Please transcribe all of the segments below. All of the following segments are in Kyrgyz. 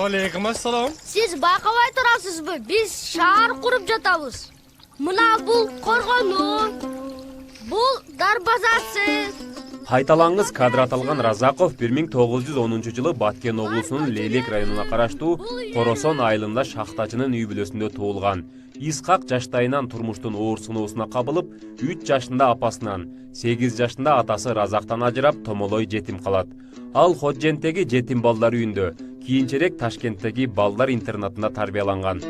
Aleyküm assalam. Siz bakavay turasızbı? Biz şahar kurup жатабыз. Mına bul korgonu, bul дарбазасы. Кайталаңыз кадр аталган Разаков 1910-жылы Баткен облусунун Лейлек районуна караштуу Коросон айылында шахтачынын үй бүлөсүндө туулган. Исхак жаштайынан турмуштун оор сыноосуна кабылып, 3 жашында апасынан, 8 жашында атасы Разактан ажырап, томолой жетим калат. Ал Ходженттеги жетим балдар үйүндө, кийинчерээк Ташкенттеги балдар интернатында тарбияланган.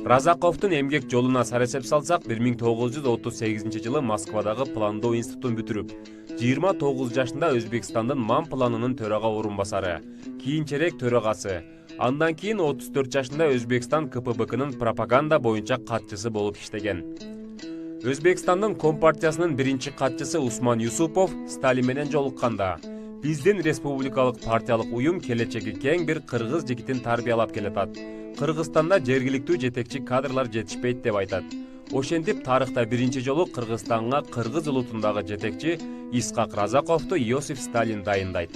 Разаковдун эмгек жолуна саресеп салсак, 1938-жылы Москвадагы пландоо институтун бүтүрүп, 29 жашында Өзбекстандын МАМ планынын төрага орунбасары, кийинчерээк төрагасы, андан кийин 34 жашында Өзбекстан КПБКнын пропаганда боюнча катчысы болуп иштеген. Өзбекстандын Компартиясынын биринчи катчысы Усман Юсупов Сталин менен жолукканда, биздин республикалык партиялык уюм келечеги кең бир кыргыз жигитин тарбиялап келатат. Кыргызстанда жергиликтүү жетекчи кадрлар жетишпейт деп айтат. Ошентип тарыхта биринчи жолу Кыргызстанга кыргыз улутундагы жетекчи Исхак Разаковду Иосиф Сталин дайындайт.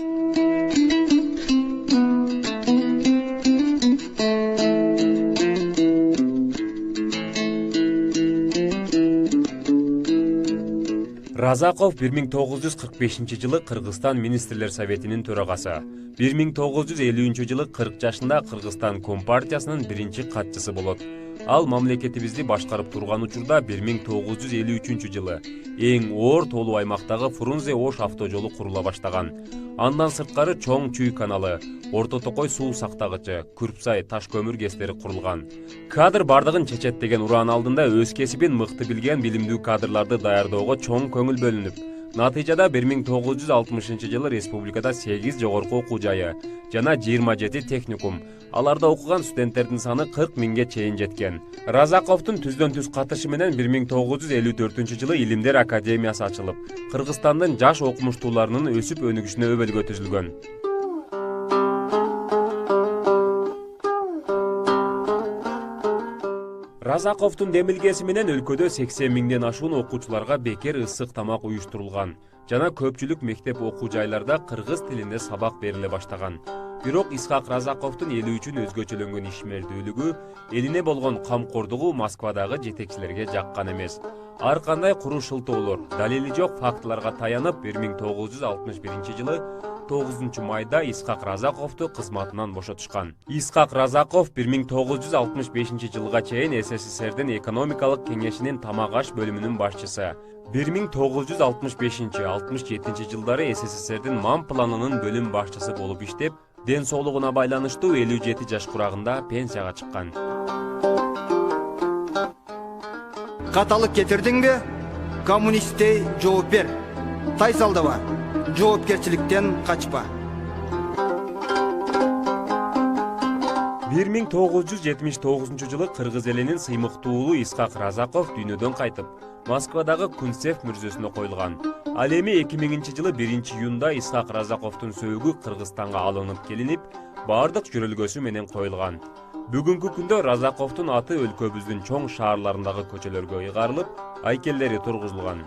Разаков 1945-жылы Кыргызстан министрлер советинин төрагасы, 1950-жылы 40 жашында Кыргызстан Компартиясынын биринчи катчысы болот. Ал мамлекетибизди башкарып турган учурда 1953-жылы эң оор толуу аймактагы Фрунзе-Ош автожолу курула баштаган. Андан сырткары Чоң Чүй каналы, Орто Токой суу сактагычы, Күрпсай таш көмүр кестери курулган. Кадр бардыгын чечет деген уран алдында өз кесибин мыкты билген билимдүү кадрларды даярдоого чоң көңүл бөлүнүп, натыйжада 1960-жылы республикада 8 жогорку окуу жайы жана 27 техникум, аларда окуган студенттердин саны 40 миңге чейин жеткен. Разаковдун түздөн-түз катышы менен 1954-жылы Илимдер академиясы ачылып, Кыргызстандын жаш окумуштууларынын өсүп өнүгүшүнө өбөлгө түзүлгөн. Разаковдун демилгеси менен өлкөдө 80 миңден ашуун окуучуларга бекер ысык тамак уюштурулган жана көпчүлүк мектеп окуу жайларда кыргыз тилинде сабак бериле баштаган. Бирок Исхак Разаковдун эли үчүн өзгөчөлөнгөн ишмердүүлүгү, элине болгон камкордугу Москвадагы жетекчилерге жаккан эмес. Ар кандай куру шылтоолор, далили жок фактыларга таянып 1961-жылы 9 майда Исхак Разаковду кызматынан бошотушкан. Исхак Разаков 1965-жылга чейин СССРдин экономикалык кеңешинин тамак аш бөлүмүнүн башчысы. 1965-67 жылдары СССРдин МАМ планынын бөлүм башчысы болуп иштеп, ден соолугуна байланыштуу 57 жаш курагында пенсияга чыккан. Каталык кетирдиңби? Коммунисттей жооп бер. Тайсалдыба, жоопкерчиликтен качпа. 1979-жылы кыргыз элинин сыймыктуулу Исхак Разаков дүйнөдөн кайтып, Москвадагы Кунцев мүрзөсүнө коюлган. Ал эми 2000-жылы 1-июнда Исхак Разаковдун сөөгү Кыргызстанга алынып келинип, бардык жөрөлгөсү менен коюлган. Бүгүнкү күндө Разаковдун аты өлкөбүздүн чоң шаарларындагы көчөлөргө ыйгарылып, айкелдери тургузулган.